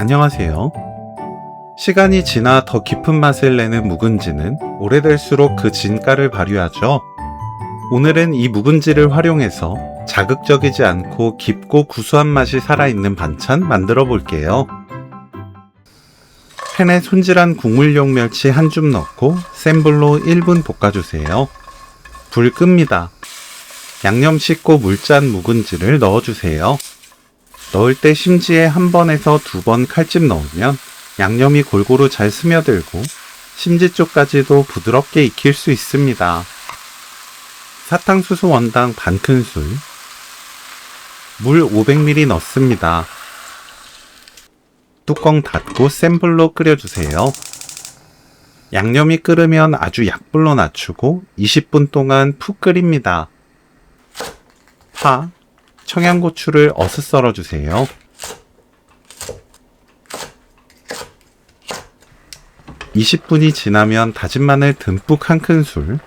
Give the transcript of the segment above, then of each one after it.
안녕하세요. 시간이 지나 더 깊은 맛을 내는 묵은지는 오래될수록 그 진가를 발휘하죠. 오늘은 이 묵은지를 활용해서 자극적이지 않고 깊고 구수한 맛이 살아있는 반찬 만들어 볼게요. 팬에 손질한 국물용 멸치 한 줌 넣고 센 불로 1분 볶아주세요. 불 끕니다. 양념 씻고 물 짠 묵은지를 넣어주세요. 넣을 때 심지에 한 번에서 2번 칼집 넣으면 양념이 골고루 잘 스며들고 심지 쪽까지도 부드럽게 익힐 수 있습니다. 사탕수수 원당 반 큰술, 물 500ml 넣습니다. 뚜껑 닫고 센 불로 끓여주세요. 양념이 끓으면 아주 약불로 낮추고 20분 동안 푹 끓입니다. 파, 청양고추를 어슷 썰어주세요. (20분이) 지나면 다진 마늘 듬뿍 1큰술,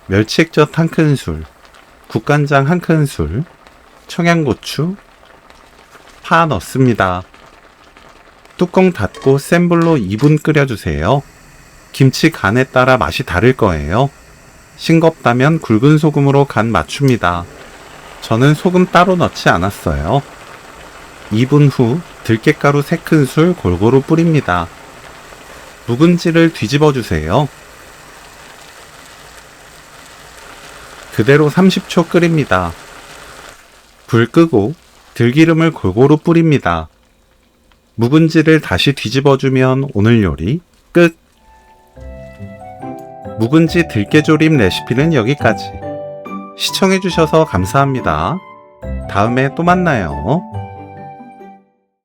멸치액젓 1큰술, 국간장 1큰술, 청양고추, 파 넣습니다. 뚜껑 닫고 센 불로 2분 끓여주세요. 김치 간에 따라 맛이 다를 거예요. 싱겁다면 굵은 소금으로 간 맞춥니다. 저는 소금 따로 넣지 않았어요. 2분 후 들깨가루 3큰술 골고루 뿌립니다. 묵은지를 뒤집어 주세요. 그대로 30초 끓입니다. 불 끄고 들기름을 골고루 뿌립니다. 묵은지를 다시 뒤집어주면 오늘 요리 끝! 묵은지 들깨조림 레시피는 여기까지. 시청해주셔서 감사합니다. 다음에 또 만나요.